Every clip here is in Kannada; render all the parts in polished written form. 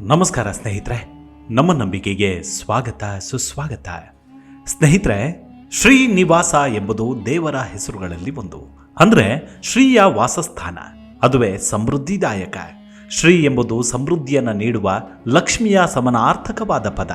ನಮಸ್ಕಾರ ಸ್ನೇಹಿತರೆ, ನಮ್ಮ ನಂಬಿಕೆಗೆ ಸ್ವಾಗತ ಸುಸ್ವಾಗತ. ಸ್ನೇಹಿತರೆ, ಶ್ರೀನಿವಾಸ ಎಂಬುದು ದೇವರ ಹೆಸರುಗಳಲ್ಲಿ ಒಂದು. ಅಂದರೆ ಶ್ರೀಯ ವಾಸಸ್ಥಾನ, ಅದುವೇ ಸಮೃದ್ಧಿದಾಯಕ. ಶ್ರೀ ಎಂಬುದು ಸಮೃದ್ಧಿಯನ್ನು ನೀಡುವ ಲಕ್ಷ್ಮಿಯ ಸಮಾನಾರ್ಥಕವಾದ ಪದ.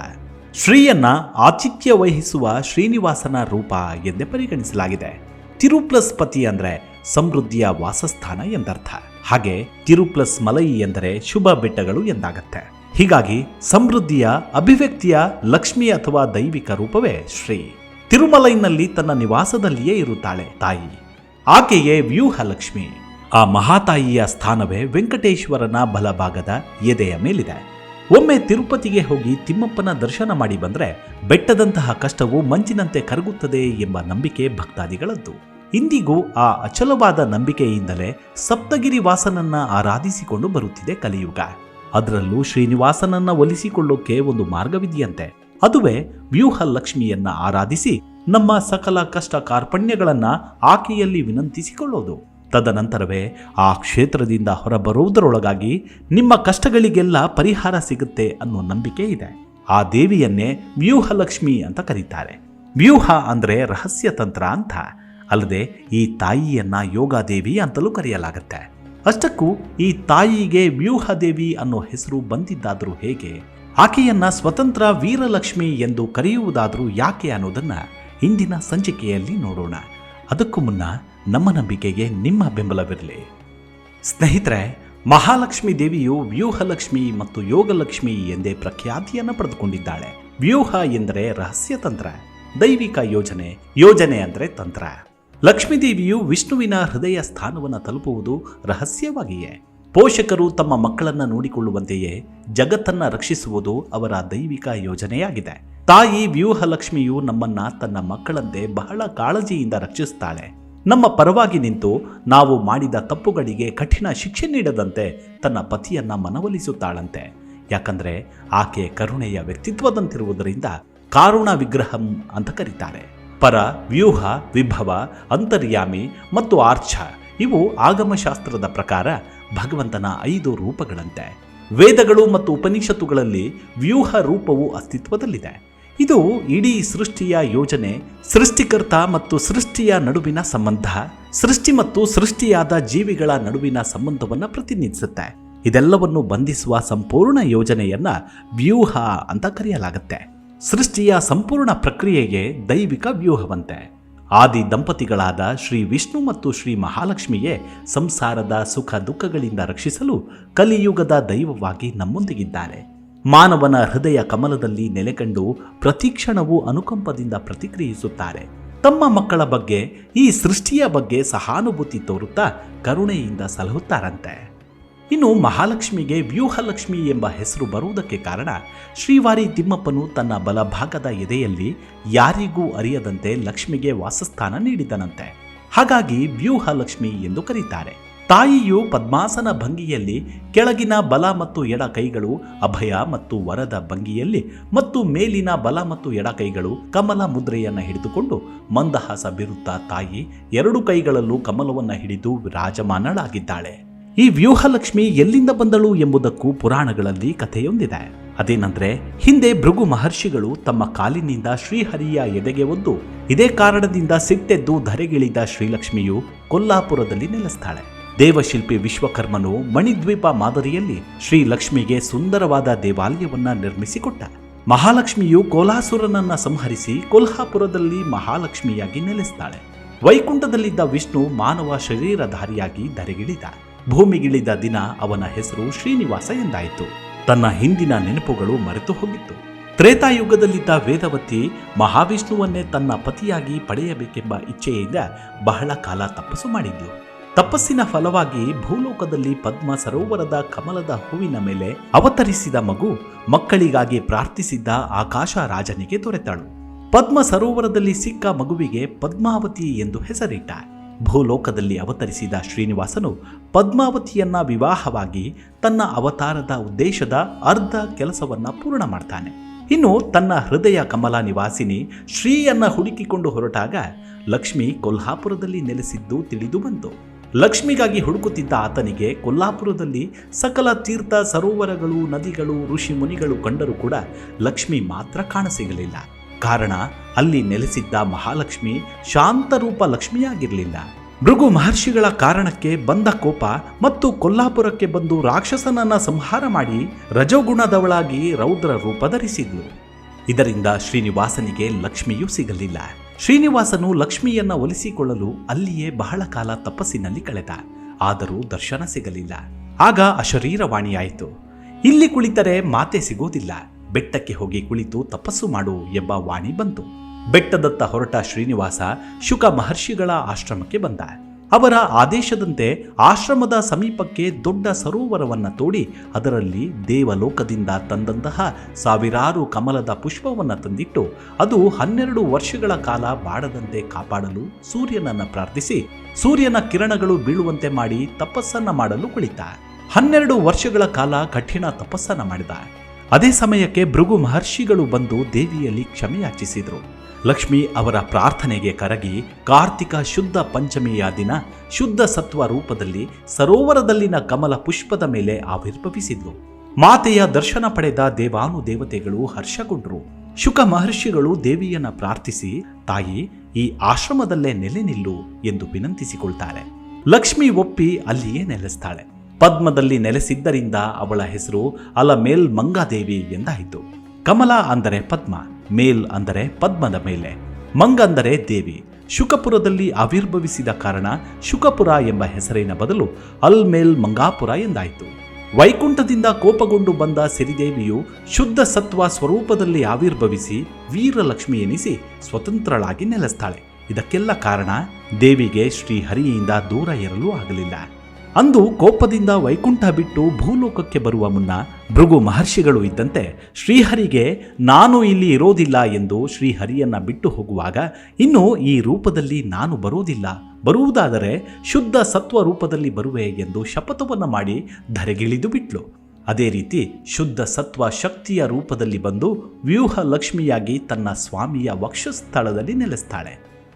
ಶ್ರೀಯನ್ನ ಆತಿಥ್ಯ ವಹಿಸುವ ಶ್ರೀನಿವಾಸನ ರೂಪ ಎಂದೇ ಪರಿಗಣಿಸಲಾಗಿದೆ. ತಿರು+ ಪತಿ ಅಂದರೆ ಸಮೃದ್ಧಿಯ ವಾಸಸ್ಥಾನ ಎಂದರ್ಥ. ಹಾಗೆ ತಿರು + ಮಲೈ ಎಂದರೆ ಶುಭ ಬೆಟ್ಟಗಳು ಎಂದಾಗತ್ತೆ. ಹೀಗಾಗಿ ಸಮೃದ್ಧಿಯ ಅಭಿವ್ಯಕ್ತಿಯ ಲಕ್ಷ್ಮಿ ಅಥವಾ ದೈವಿಕ ರೂಪವೇ ಶ್ರೀ. ತಿರುಮಲೈನಲ್ಲಿ ತನ್ನ ನಿವಾಸದಲ್ಲಿಯೇ ಇರುತ್ತಾಳೆ ತಾಯಿ. ಆಕೆಯೇ ವ್ಯೂಹ ಲಕ್ಷ್ಮಿ. ಆ ಮಹಾತಾಯಿಯ ಸ್ಥಾನವೇ ವೆಂಕಟೇಶ್ವರನ ಬಲಭಾಗದ ಎದೆಯ ಮೇಲಿದೆ. ಒಮ್ಮೆ ತಿರುಪತಿಗೆ ಹೋಗಿ ತಿಮ್ಮಪ್ಪನ ದರ್ಶನ ಮಾಡಿ ಬಂದ್ರೆ ಬೆಟ್ಟದಂತಹ ಕಷ್ಟವು ಮಂಜಿನಂತೆ ಕರಗುತ್ತದೆ ಎಂಬ ನಂಬಿಕೆ ಭಕ್ತಾದಿಗಳದ್ದು. ಇಂದಿಗೂ ಆ ಅಚಲವಾದ ನಂಬಿಕೆಯಿಂದಲೇ ಸಪ್ತಗಿರಿ ವಾಸನನ್ನ ಆರಾಧಿಸಿಕೊಂಡು ಬರುತ್ತಿದೆ ಕಲಿಯುಗ. ಅದರಲ್ಲೂ ಶ್ರೀನಿವಾಸನನ್ನ ಒಲಿಸಿಕೊಳ್ಳೋಕೆ ಒಂದು ಮಾರ್ಗವಿದೆಯಂತೆ. ಅದುವೇ ವ್ಯೂಹ ಲಕ್ಷ್ಮಿಯನ್ನ ಆರಾಧಿಸಿ ನಮ್ಮ ಸಕಲ ಕಷ್ಟ ಕಾರ್ಪಣ್ಯಗಳನ್ನ ಆಕೆಯಲ್ಲಿ ವಿನಂತಿಸಿಕೊಳ್ಳೋದು. ತದನಂತರವೇ ಆ ಕ್ಷೇತ್ರದಿಂದ ಹೊರಬರುವುದರೊಳಗಾಗಿ ನಿಮ್ಮ ಕಷ್ಟಗಳಿಗೆಲ್ಲ ಪರಿಹಾರ ಸಿಗುತ್ತೆ ಅನ್ನೋ ನಂಬಿಕೆ ಇದೆ. ಆ ದೇವಿಯನ್ನೇ ವ್ಯೂಹ ಲಕ್ಷ್ಮಿ ಅಂತ ಕರೀತಾರೆ. ವ್ಯೂಹ ಅಂದ್ರೆ ರಹಸ್ಯ ತಂತ್ರ ಅಂತ. ಅಲ್ಲದೆ ಈ ತಾಯಿಯನ್ನ ಯೋಗಾದೇವಿ ಅಂತಲೂ ಕರೆಯಲಾಗತ್ತೆ. ಅಷ್ಟಕ್ಕೂ ಈ ತಾಯಿಗೆ ವ್ಯೂಹದೇವಿ ಅನ್ನೋ ಹೆಸರು ಬಂದಿದ್ದಾದರೂ ಹೇಗೆ, ಆಕೆಯನ್ನ ಸ್ವತಂತ್ರ ವೀರಲಕ್ಷ್ಮಿ ಎಂದು ಕರೆಯುವುದಾದರೂ ಯಾಕೆ ಅನ್ನೋದನ್ನ ಇಂದಿನ ಸಂಚಿಕೆಯಲ್ಲಿ ನೋಡೋಣ. ಅದಕ್ಕೂ ಮುನ್ನ ನಮ್ಮ ನಂಬಿಕೆಗೆ ನಿಮ್ಮ ಬೆಂಬಲವಿರಲಿ. ಸ್ನೇಹಿತರೆ, ಮಹಾಲಕ್ಷ್ಮಿ ದೇವಿಯು ವ್ಯೂಹಲಕ್ಷ್ಮಿ ಮತ್ತು ಯೋಗಲಕ್ಷ್ಮಿ ಎಂದೇ ಪ್ರಖ್ಯಾತಿಯನ್ನು ಪಡೆದುಕೊಂಡಿದ್ದಾಳೆ. ವ್ಯೂಹ ಎಂದರೆ ರಹಸ್ಯ ತಂತ್ರ, ದೈವಿಕ ಯೋಜನೆ, ಯೋಜನೆ ಅಂದರೆ ತಂತ್ರ. ಲಕ್ಷ್ಮೀದೇವಿಯು ವಿಷ್ಣುವಿನ ಹೃದಯ ಸ್ಥಾನವನ್ನು ತಲುಪುವುದು ರಹಸ್ಯವಾಗಿಯೇ. ಪೋಷಕರು ತಮ್ಮ ಮಕ್ಕಳನ್ನು ನೋಡಿಕೊಳ್ಳುವಂತೆಯೇ ಜಗತ್ತನ್ನ ರಕ್ಷಿಸುವುದು ಅವರ ದೈವಿಕ ಯೋಜನೆಯಾಗಿದೆ. ತಾಯಿ ವ್ಯೂಹಲಕ್ಷ್ಮಿಯು ನಮ್ಮನ್ನ ತನ್ನ ಮಕ್ಕಳಂತೆ ಬಹಳ ಕಾಳಜಿಯಿಂದ ರಕ್ಷಿಸುತ್ತಾಳೆ. ನಮ್ಮ ಪರವಾಗಿ ನಿಂತು ನಾವು ಮಾಡಿದ ತಪ್ಪುಗಳಿಗೆ ಕಠಿಣ ಶಿಕ್ಷೆ ನೀಡದಂತೆ ತನ್ನ ಪತಿಯನ್ನ ಮನವೊಲಿಸುತ್ತಾಳಂತೆ. ಯಾಕಂದ್ರೆ ಆಕೆ ಕರುಣೆಯ ವ್ಯಕ್ತಿತ್ವದಂತಿರುವುದರಿಂದ ಕಾರುಣ ವಿಗ್ರಹಂ ಅಂತ ಕರೀತಾರೆ. ಪರ, ವ್ಯೂಹ, ವಿಭವ, ಅಂತರ್ಯಾಮಿ ಮತ್ತು ಆರ್ಚ ಇವು ಆಗಮಶಾಸ್ತ್ರದ ಪ್ರಕಾರ ಭಗವಂತನ 5 ರೂಪಗಳಂತೆ. ವೇದಗಳು ಮತ್ತು ಉಪನಿಷತ್ತುಗಳಲ್ಲಿ ವ್ಯೂಹ ರೂಪವು ಅಸ್ತಿತ್ವದಲ್ಲಿದೆ. ಇದು ಇಡೀ ಸೃಷ್ಟಿಯ ಯೋಜನೆ, ಸೃಷ್ಟಿಕರ್ತ ಮತ್ತು ಸೃಷ್ಟಿಯ ನಡುವಿನ ಸಂಬಂಧ, ಸೃಷ್ಟಿ ಮತ್ತು ಸೃಷ್ಟಿಯಾದ ಜೀವಿಗಳ ನಡುವಿನ ಸಂಬಂಧವನ್ನು ಪ್ರತಿನಿಧಿಸುತ್ತೆ. ಇದೆಲ್ಲವನ್ನು ಬಂಧಿಸುವ ಸಂಪೂರ್ಣ ಯೋಜನೆಯನ್ನ ವ್ಯೂಹ ಅಂತ ಕರೆಯಲಾಗುತ್ತೆ. ಸೃಷ್ಟಿಯ ಸಂಪೂರ್ಣ ಪ್ರಕ್ರಿಯೆಗೆ ದೈವಿಕ ವ್ಯೂಹವಂತೆ. ಆದಿ ದಂಪತಿಗಳಾದ ಶ್ರೀ ವಿಷ್ಣು ಮತ್ತು ಶ್ರೀ ಮಹಾಲಕ್ಷ್ಮಿಯೇ ಸಂಸಾರದ ಸುಖ ದುಃಖಗಳಿಂದ ರಕ್ಷಿಸಲು ಕಲಿಯುಗದ ದೈವವಾಗಿ ನಮ್ಮೊಂದಿಗಿದ್ದಾರೆ. ಮಾನವನ ಹೃದಯ ಕಮಲದಲ್ಲಿ ನೆಲೆಕಂಡು ಪ್ರತಿಕ್ಷಣವೂ ಅನುಕಂಪದಿಂದ ಪ್ರತಿಕ್ರಿಯಿಸುತ್ತಾರೆ. ತಮ್ಮ ಮಕ್ಕಳ ಬಗ್ಗೆ, ಈ ಸೃಷ್ಟಿಯ ಬಗ್ಗೆ ಸಹಾನುಭೂತಿ ತೋರುತ್ತಾ ಕರುಣೆಯಿಂದ ಸಲಹುತ್ತಾರಂತೆ. ಇನ್ನು ಮಹಾಲಕ್ಷ್ಮಿಗೆ ವ್ಯೂಹಲಕ್ಷ್ಮಿ ಎಂಬ ಹೆಸರು ಬರುವುದಕ್ಕೆ ಕಾರಣ, ಶ್ರೀವಾರಿ ತಿಮ್ಮಪ್ಪನು ತನ್ನ ಬಲಭಾಗದ ಎದೆಯಲ್ಲಿ ಯಾರಿಗೂ ಅರಿಯದಂತೆ ಲಕ್ಷ್ಮಿಗೆ ವಾಸಸ್ಥಾನ ನೀಡಿದನಂತೆ. ಹಾಗಾಗಿ ವ್ಯೂಹಲಕ್ಷ್ಮಿ ಎಂದು ಕರೀತಾರೆ. ತಾಯಿಯು ಪದ್ಮಾಸನ ಭಂಗಿಯಲ್ಲಿ ಕೆಳಗಿನ ಬಲ ಮತ್ತು ಎಡ ಕೈಗಳು ಅಭಯ ಮತ್ತು ವರದ ಭಂಗಿಯಲ್ಲಿ ಮತ್ತು ಮೇಲಿನ ಬಲ ಮತ್ತು ಎಡ ಕೈಗಳು ಕಮಲ ಮುದ್ರೆಯನ್ನು ಹಿಡಿದುಕೊಂಡು ಮಂದಹಾಸ ಬೀರುತ್ತಾ ತಾಯಿ 2 ಕೈಗಳಲ್ಲೂ ಕಮಲವನ್ನು ಹಿಡಿದು ವಿರಾಜಮಾನಳಾಗಿದ್ದಾಳೆ. ಈ ವ್ಯೂಹಲಕ್ಷ್ಮಿ ಎಲ್ಲಿಂದ ಬಂದಳು ಎಂಬುದಕ್ಕೂ ಪುರಾಣಗಳಲ್ಲಿ ಕಥೆಯೊಂದಿದೆ. ಅದೇನೆಂದ್ರೆ, ಹಿಂದೆ ಭೃಗು ಮಹರ್ಷಿಗಳು ತಮ್ಮ ಕಾಲಿನಿಂದ ಶ್ರೀಹರಿಯ ಎದೆಗೆ ಒದ್ದು ಇದೇ ಕಾರಣದಿಂದ ಸಿಟ್ಟೆದ್ದು ಧರೆಗಿಳಿದ ಶ್ರೀಲಕ್ಷ್ಮಿಯು ಕೊಲ್ಲಾಪುರದಲ್ಲಿ ನೆಲೆಸ್ತಾಳೆ. ದೇವಶಿಲ್ಪಿ ವಿಶ್ವಕರ್ಮನು ಮಣಿದ್ವೀಪ ಮಾದರಿಯಲ್ಲಿ ಶ್ರೀಲಕ್ಷ್ಮಿಗೆ ಸುಂದರವಾದ ದೇವಾಲಯವನ್ನ ನಿರ್ಮಿಸಿಕೊಟ್ಟ. ಮಹಾಲಕ್ಷ್ಮಿಯು ಕೋಲಾಸುರನನ್ನ ಸಂಹರಿಸಿ ಕೊಲ್ಹಾಪುರದಲ್ಲಿ ಮಹಾಲಕ್ಷ್ಮಿಯಾಗಿ ನೆಲೆಸ್ತಾಳೆ. ವೈಕುಂಠದಲ್ಲಿದ್ದ ವಿಷ್ಣು ಮಾನವ ಶರೀರಧಾರಿಯಾಗಿ ಧರೆಗಿಳಿದ. ಭೂಮಿಗಿಳಿದ ದಿನ ಅವನ ಹೆಸರು ಶ್ರೀನಿವಾಸ ಎಂದಾಯಿತು. ತನ್ನ ಹಿಂದಿನ ನೆನಪುಗಳು ಮರೆತು ಹೋಗಿತ್ತು. ತ್ರೇತಾಯುಗದಲ್ಲಿದ್ದ ವೇದವತಿ ಮಹಾವಿಷ್ಣುವನ್ನೇ ತನ್ನ ಪತಿಯಾಗಿ ಪಡೆಯಬೇಕೆಂಬ ಇಚ್ಛೆಯಿಂದ ಬಹಳ ಕಾಲ ತಪಸ್ಸು ಮಾಡಿದ್ಲು. ತಪಸ್ಸಿನ ಫಲವಾಗಿ ಭೂಲೋಕದಲ್ಲಿ ಪದ್ಮ ಸರೋವರದ ಕಮಲದ ಹೂವಿನ ಮೇಲೆ ಅವತರಿಸಿದ ಮಗು ಮಕ್ಕಳಿಗಾಗಿ ಪ್ರಾರ್ಥಿಸಿದ್ದ ಆಕಾಶ ರಾಜನಿಗೆ ದೊರೆತಳು. ಪದ್ಮ ಸರೋವರದಲ್ಲಿ ಸಿಕ್ಕ ಮಗುವಿಗೆ ಪದ್ಮಾವತಿ ಎಂದು ಹೆಸರಿಟ್ಟ. ಭೂಲೋಕದಲ್ಲಿ ಅವತರಿಸಿದ ಶ್ರೀನಿವಾಸನು ಪದ್ಮಾವತಿಯನ್ನ ವಿವಾಹವಾಗಿ ತನ್ನ ಅವತಾರದ ಉದ್ದೇಶದ ಅರ್ಧ ಕೆಲಸವನ್ನ ಪೂರ್ಣ ಮಾಡ್ತಾನೆ. ಇನ್ನು ತನ್ನ ಹೃದಯ ಕಮಲ ನಿವಾಸಿನಿ ಶ್ರೀಯನ್ನ ಹುಡುಕಿಕೊಂಡು ಹೊರಟಾಗ ಲಕ್ಷ್ಮಿ ಕೊಲ್ಹಾಪುರದಲ್ಲಿ ನೆಲೆಸಿದ್ದು ತಿಳಿದು ಬಂತು. ಲಕ್ಷ್ಮಿಗಾಗಿ ಹುಡುಕುತ್ತಿದ್ದ ಆತನಿಗೆ ಕೊಲ್ಲಾಪುರದಲ್ಲಿ ಸಕಲ ತೀರ್ಥ ಸರೋವರಗಳು, ನದಿಗಳು, ಋಷಿ ಮುನಿಗಳು ಕಂಡರೂ ಕೂಡ ಲಕ್ಷ್ಮಿ ಮಾತ್ರ ಕಾಣಸಿಗಲಿಲ್ಲ. ಕಾರಣ ಅಲ್ಲಿ ನೆಲೆಸಿದ್ದ ಮಹಾಲಕ್ಷ್ಮಿ ಶಾಂತರೂಪ ಲಕ್ಷ್ಮಿಯಾಗಿರಲಿಲ್ಲ. ಭೃಗು ಮಹರ್ಷಿಗಳ ಕಾರಣಕ್ಕೆ ಬಂದ ಕೋಪ ಮತ್ತು ಕೊಲ್ಲಾಪುರಕ್ಕೆ ಬಂದು ರಾಕ್ಷಸನನ್ನ ಸಂಹಾರ ಮಾಡಿ ರಜೋಗುಣದವಳಾಗಿ ರೌದ್ರ ರೂಪ ಧರಿಸಿದ್ಲು. ಇದರಿಂದ ಶ್ರೀನಿವಾಸನಿಗೆ ಲಕ್ಷ್ಮಿಯೂ ಸಿಗಲಿಲ್ಲ. ಶ್ರೀನಿವಾಸನು ಲಕ್ಷ್ಮಿಯನ್ನ ಒಲಿಸಿಕೊಳ್ಳಲು ಅಲ್ಲಿಯೇ ಬಹಳ ಕಾಲ ತಪಸ್ಸಿನಲ್ಲಿ ಕಳೆದ. ಆದರೂ ದರ್ಶನ ಸಿಗಲಿಲ್ಲ. ಆಗ ಅಶರೀರವಾಣಿಯಾಯಿತು, ಇಲ್ಲಿ ಕುಳಿತರೆ ಮಾತೆ ಸಿಗೋದಿಲ್ಲ, ಬೆಟ್ಟಕ್ಕೆ ಹೋಗಿ ಕುಳಿತು ತಪಸ್ಸು ಮಾಡು ಎಂಬ ವಾಣಿ ಬಂತು. ಬೆಟ್ಟದತ್ತ ಹೊರಟ ಶ್ರೀನಿವಾಸ ಶುಕ ಮಹರ್ಷಿಗಳ ಆಶ್ರಮಕ್ಕೆ ಬಂದ. ಅವರ ಆದೇಶದಂತೆ ಆಶ್ರಮದ ಸಮೀಪಕ್ಕೆ ದೊಡ್ಡ ಸರೋವರವನ್ನು ತೋಡಿ ಅದರಲ್ಲಿ ದೇವಲೋಕದಿಂದ ತಂದಂತಹ ಸಾವಿರಾರು ಕಮಲದ ಪುಷ್ಪವನ್ನು ತಂದಿಟ್ಟು ಅದು 12 ವರ್ಷಗಳ ಕಾಲ ಬಾಡದಂತೆ ಕಾಪಾಡಲು ಸೂರ್ಯನನ್ನು ಪ್ರಾರ್ಥಿಸಿ ಸೂರ್ಯನ ಕಿರಣಗಳು ಬೀಳುವಂತೆ ಮಾಡಿ ತಪಸ್ಸನ್ನ ಮಾಡಲು ಕುಳಿತ. 12 ವರ್ಷಗಳ ಕಾಲ ಕಠಿಣ ತಪಸ್ಸನ್ನ ಮಾಡಿದ. ಅದೇ ಸಮಯಕ್ಕೆ ಭೃಗು ಮಹರ್ಷಿಗಳು ಬಂದು ದೇವಿಯಲ್ಲಿ ಕ್ಷಮೆಯಾಚಿಸಿದರು. ಲಕ್ಷ್ಮಿ ಅವರ ಪ್ರಾರ್ಥನೆಗೆ ಕರಗಿ ಕಾರ್ತಿಕ ಶುದ್ಧ ಪಂಚಮಿಯ ದಿನ ಶುದ್ಧ ಸತ್ವ ರೂಪದಲ್ಲಿ ಸರೋವರದಲ್ಲಿನ ಕಮಲ ಪುಷ್ಪದ ಮೇಲೆ ಆವಿರ್ಭವಿಸಿದ್ಲು. ಮಾತೆಯ ದರ್ಶನ ಪಡೆದ ದೇವಾನುದೇವತೆಗಳು ಹರ್ಷಗೊಂಡರು. ಶುಕ ಮಹರ್ಷಿಗಳು ದೇವಿಯನ್ನ ಪ್ರಾರ್ಥಿಸಿ, ತಾಯಿ, ಈ ಆಶ್ರಮದಲ್ಲೇ ನೆಲೆ ನಿಲ್ಲು ಎಂದು ವಿನಂತಿಸಿಕೊಳ್ತಾರೆ. ಲಕ್ಷ್ಮಿ ಒಪ್ಪಿ ಅಲ್ಲಿಯೇ ನೆಲೆಸ್ತಾಳೆ. ಪದ್ಮದಲ್ಲಿ ನೆಲೆಸಿದ್ದರಿಂದ ಅವಳ ಹೆಸರು ಅಲಮೇಲ್ ಮಂಗಾದೇವಿ ಎಂದಾಯಿತು. ಕಮಲ ಅಂದರೆ ಪದ್ಮ, ಮೇಲ್ ಅಂದರೆ ಪದ್ಮದ ಮೇಲೆ, ಮಂಗ ಅಂದರೆ ದೇವಿ. ಶುಕಪುರದಲ್ಲಿ ಆವಿರ್ಭವಿಸಿದ ಕಾರಣ ಶುಕಪುರ ಎಂಬ ಹೆಸರಿನ ಬದಲು ಅಲ್ಮೇಲ್ ಮಂಗಾಪುರ ಎಂದಾಯಿತು. ವೈಕುಂಠದಿಂದ ಕೋಪಗೊಂಡು ಬಂದ ಸಿರಿದೇವಿಯು ಶುದ್ಧ ಸತ್ವ ಸ್ವರೂಪದಲ್ಲಿ ಆವಿರ್ಭವಿಸಿ ವೀರಲಕ್ಷ್ಮಿ ಎನಿಸಿ ಸ್ವತಂತ್ರಳಾಗಿ ನೆಲೆಸ್ತಾಳೆ. ಇದಕ್ಕೆಲ್ಲ ಕಾರಣ ದೇವಿಗೆ ಶ್ರೀಹರಿಯಿಂದ ದೂರ ಇರಲು ಆಗಲಿಲ್ಲ. ಅಂದು ಕೋಪದಿಂದ ವೈಕುಂಠ ಬಿಟ್ಟು ಭೂಲೋಕಕ್ಕೆ ಬರುವ ಮುನ್ನ ಭೃಗು ಮಹರ್ಷಿಗಳು ಇದ್ದಂತೆ ಶ್ರೀಹರಿಗೆ ನಾನು ಇಲ್ಲಿ ಇರೋದಿಲ್ಲ ಎಂದು ಶ್ರೀಹರಿಯನ್ನ ಬಿಟ್ಟು ಹೋಗುವಾಗ, ಇನ್ನು ಈ ರೂಪದಲ್ಲಿ ನಾನು ಬರುವುದಿಲ್ಲ, ಬರುವುದಾದರೆ ಶುದ್ಧ ಸತ್ವ ರೂಪದಲ್ಲಿ ಬರುವೆ ಎಂದು ಶಪಥವನ್ನು ಮಾಡಿ ಧರೆಗಿಳಿದು ಬಿಟ್ಲು. ಅದೇ ರೀತಿ ಶುದ್ಧ ಸತ್ವ ಶಕ್ತಿಯ ರೂಪದಲ್ಲಿ ಬಂದು ವ್ಯೂಹ ಲಕ್ಷ್ಮಿಯಾಗಿ ತನ್ನ ಸ್ವಾಮಿಯ ವಕ್ಷಸ್ಥಳದಲ್ಲಿ ನೆಲೆಸ್ತಾಳೆ.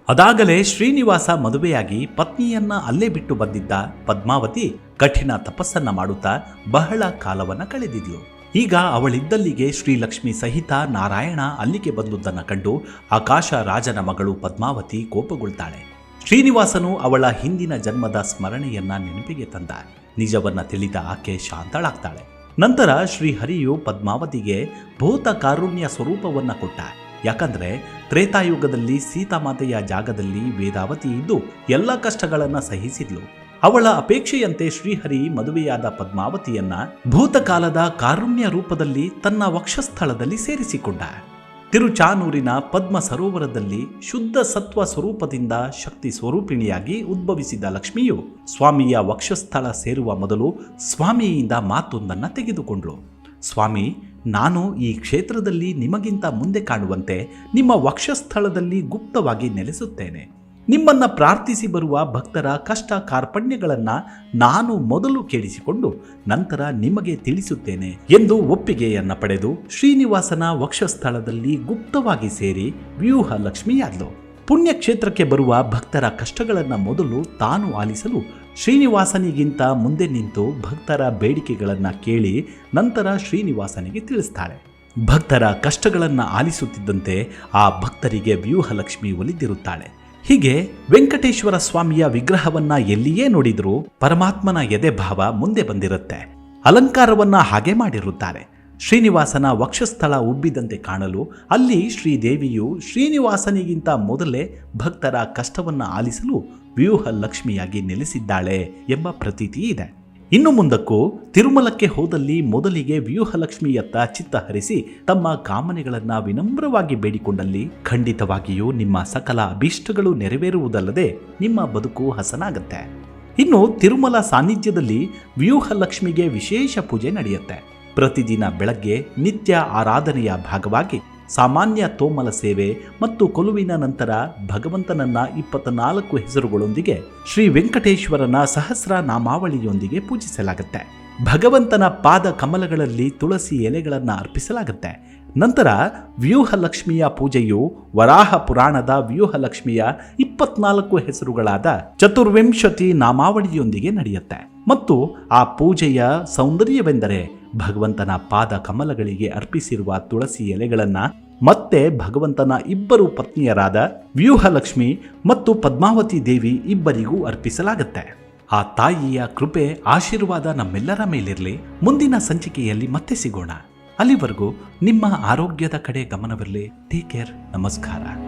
ಅದಾಗಲೇ ಶ್ರೀನಿವಾಸ ಮದುವೆಯಾಗಿ ಪತ್ನಿಯನ್ನ ಅಲ್ಲೇ ಬಿಟ್ಟು ಬಂದಿದ್ದ ಪದ್ಮಾವತಿ ಕಠಿಣ ತಪಸ್ಸನ್ನ ಮಾಡುತ್ತಾ ಬಹಳ ಕಾಲವನ್ನ ಕಳೆದಿದ್ಲು. ಈಗ ಅವಳಿದ್ದಲ್ಲಿಗೆ ಶ್ರೀಲಕ್ಷ್ಮಿ ಸಹಿತ ನಾರಾಯಣ ಅಲ್ಲಿಗೆ ಬಂದುದನ್ನು ಕಂಡು ಆಕಾಶ ರಾಜನ ಮಗಳು ಪದ್ಮಾವತಿ ಕೋಪಗೊಳ್ತಾಳೆ. ಶ್ರೀನಿವಾಸನು ಅವಳ ಹಿಂದಿನ ಜನ್ಮದ ಸ್ಮರಣೆಯನ್ನ ನೆನಪಿಗೆ ತಂದ. ನಿಜವನ್ನ ತಿಳಿದ ಆಕೆ ಶಾಂತಳಾಗ್ತಾಳೆ. ನಂತರ ಶ್ರೀಹರಿಯು ಪದ್ಮಾವತಿಗೆ ಭೂತ ಕಾರುಣ್ಯ ಸ್ವರೂಪವನ್ನ ಕೊಟ್ಟ. ಯಾಕಂದ್ರೆ ತ್ರೇತಾಯುಗದಲ್ಲಿ ಸೀತಾಮಾತೆಯ ಜಾಗದಲ್ಲಿ ವೇದಾವತಿ ಇದ್ದು ಎಲ್ಲ ಕಷ್ಟಗಳನ್ನ ಸಹಿಸಿದ್ಲು. ಅವಳ ಅಪೇಕ್ಷೆಯಂತೆ ಶ್ರೀಹರಿ ಮದುವೆಯಾದ ಪದ್ಮಾವತಿಯನ್ನ ಭೂತಕಾಲದ ಕಾರುಣ್ಯ ರೂಪದಲ್ಲಿ ತನ್ನ ವಕ್ಷಸ್ಥಳದಲ್ಲಿ ಸೇರಿಸಿಕೊಂಡ. ತಿರುಚಾನೂರಿನ ಪದ್ಮ ಸರೋವರದಲ್ಲಿ ಶುದ್ಧ ಸತ್ವ ಸ್ವರೂಪದಿಂದ ಶಕ್ತಿ ಸ್ವರೂಪಿಣಿಯಾಗಿ ಉದ್ಭವಿಸಿದ ಲಕ್ಷ್ಮಿಯು ಸ್ವಾಮಿಯ ವಕ್ಷಸ್ಥಳ ಸೇರುವ ಮೊದಲು ಸ್ವಾಮಿಯಿಂದ ಮಾತೊಂದನ್ನು ತೆಗೆದುಕೊಂಡ್ಳು. ಸ್ವಾಮಿ, ನಾನು ಈ ಕ್ಷೇತ್ರದಲ್ಲಿ ನಿಮಗಿಂತ ಮುಂದೆ ಕಾಣುವಂತೆ ನಿಮ್ಮ ವಕ್ಷಸ್ಥಳದಲ್ಲಿ ಗುಪ್ತವಾಗಿ ನೆಲೆಸುತ್ತೇನೆ. ನಿಮ್ಮನ್ನ ಪ್ರಾರ್ಥಿಸಿ ಬರುವ ಭಕ್ತರ ಕಷ್ಟ ಕಾರ್ಪಣ್ಯಗಳನ್ನ ನಾನು ಮೊದಲು ಕೇಳಿಸಿಕೊಂಡು ನಂತರ ನಿಮಗೆ ತಿಳಿಸುತ್ತೇನೆ ಎಂದು ಒಪ್ಪಿಗೆಯನ್ನ ಪಡೆದು ಶ್ರೀನಿವಾಸನ ವಕ್ಷಸ್ಥಳದಲ್ಲಿ ಗುಪ್ತವಾಗಿ ಸೇರಿ ವ್ಯೂಹ ಲಕ್ಷ್ಮಿಯಾದ್ಲು. ಪುಣ್ಯಕ್ಷೇತ್ರಕ್ಕೆ ಬರುವ ಭಕ್ತರ ಕಷ್ಟಗಳನ್ನ ಮೊದಲು ತಾನು ಆಲಿಸಲು ಶ್ರೀನಿವಾಸನಿಗಿಂತ ಮುಂದೆ ನಿಂತು ಭಕ್ತರ ಬೇಡಿಕೆಗಳನ್ನು ಕೇಳಿ ನಂತರ ಶ್ರೀನಿವಾಸನಿಗೆ ತಿಳಿಸ್ತಾಳೆ. ಭಕ್ತರ ಕಷ್ಟಗಳನ್ನು ಆಲಿಸುತ್ತಿದ್ದಂತೆ ಆ ಭಕ್ತರಿಗೆ ವ್ಯೂಹಲಕ್ಷ್ಮಿ ಒಲಿದಿರುತ್ತಾಳೆ. ಹೀಗೆ ವೆಂಕಟೇಶ್ವರ ಸ್ವಾಮಿಯ ವಿಗ್ರಹವನ್ನ ಎಲ್ಲಿಯೇ ನೋಡಿದ್ರೂ ಪರಮಾತ್ಮನ ಎದೆ ಭಾವ ಮುಂದೆ ಬಂದಿರುತ್ತೆ. ಅಲಂಕಾರವನ್ನ ಹಾಗೆ ಮಾಡಿರುತ್ತಾರೆ. ಶ್ರೀನಿವಾಸನ ವಕ್ಷಸ್ಥಳ ಉಬ್ಬಿದಂತೆ ಕಾಣಲು ಅಲ್ಲಿ ಶ್ರೀದೇವಿಯು ಶ್ರೀನಿವಾಸನಿಗಿಂತ ಮೊದಲೇ ಭಕ್ತರ ಕಷ್ಟವನ್ನ ಆಲಿಸಲು ವ್ಯೂಹ ಲಕ್ಷ್ಮಿಯಾಗಿ ನೆಲೆಸಿದ್ದಾಳೆ ಎಂಬ ಪ್ರತೀತಿ ಇದೆ. ಇನ್ನು ಮುಂದಕ್ಕೂ ತಿರುಮಲಕ್ಕೆ ಹೋದಲ್ಲಿ ಮೊದಲಿಗೆ ವ್ಯೂಹಲಕ್ಷ್ಮಿಯತ್ತ ಚಿತ್ತ ಹರಿಸಿ ತಮ್ಮ ಕಾಮನೆಗಳನ್ನ ವಿನಮ್ರವಾಗಿ ಬೇಡಿಕೊಂಡಲ್ಲಿ ಖಂಡಿತವಾಗಿಯೂ ನಿಮ್ಮ ಸಕಲ ಅಭೀಷ್ಟಗಳು ನೆರವೇರುವುದಲ್ಲದೆ ನಿಮ್ಮ ಬದುಕು ಹಸನಾಗತ್ತೆ. ಇನ್ನು ತಿರುಮಲ ಸಾನ್ನಿಧ್ಯದಲ್ಲಿ ವ್ಯೂಹಲಕ್ಷ್ಮಿಗೆ ವಿಶೇಷ ಪೂಜೆ ನಡೆಯುತ್ತೆ. ಪ್ರತಿದಿನ ಬೆಳಗ್ಗೆ ನಿತ್ಯ ಆರಾಧನೆಯ ಭಾಗವಾಗಿ ಸಾಮಾನ್ಯ ತೋಮಲ ಸೇವೆ ಮತ್ತು ಕೊಲುವಿನ ನಂತರ ಭಗವಂತನನ್ನ 24 ಹೆಸರುಗಳೊಂದಿಗೆ ಶ್ರೀ ವೆಂಕಟೇಶ್ವರನ ಸಹಸ್ರ ನಾಮಾವಳಿಯೊಂದಿಗೆ ಪೂಜಿಸಲಾಗುತ್ತೆ. ಭಗವಂತನ ಪಾದ ಕಮಲಗಳಲ್ಲಿ ತುಳಸಿ ಎಲೆಗಳನ್ನು ಅರ್ಪಿಸಲಾಗುತ್ತೆ. ನಂತರ ವ್ಯೂಹಲಕ್ಷ್ಮಿಯ ಪೂಜೆಯು ವರಾಹ ಪುರಾಣದ ವ್ಯೂಹಲಕ್ಷ್ಮಿಯ 24 ಹೆಸರುಗಳಾದ ಚತುರ್ವಿಂಶತಿ ನಾಮಾವಳಿಯೊಂದಿಗೆ ನಡೆಯುತ್ತೆ. ಮತ್ತು ಆ ಪೂಜೆಯ ಸೌಂದರ್ಯವೆಂದರೆ ಭಗವಂತನ ಪಾದ ಕಮಲಗಳಿಗೆ ಅರ್ಪಿಸಿರುವ ತುಳಸಿ ಎಲೆಗಳನ್ನ ಮತ್ತೆ ಭಗವಂತನ ಇಬ್ಬರು ಪತ್ನಿಯರಾದ ವ್ಯೂಹಲಕ್ಷ್ಮಿ ಮತ್ತು ಪದ್ಮಾವತಿ ದೇವಿ ಇಬ್ಬರಿಗೂ ಅರ್ಪಿಸಲಾಗುತ್ತೆ. ಆ ತಾಯಿಯ ಕೃಪೆ ಆಶೀರ್ವಾದ ನಮ್ಮೆಲ್ಲರ ಮೇಲಿರಲಿ. ಮುಂದಿನ ಸಂಚಿಕೆಯಲ್ಲಿ ಮತ್ತೆ ಸಿಗೋಣ. ಅಲ್ಲಿವರೆಗೂ ನಿಮ್ಮ ಆರೋಗ್ಯದ ಕಡೆ ಗಮನವಿರಲಿ. Take care. ನಮಸ್ಕಾರ.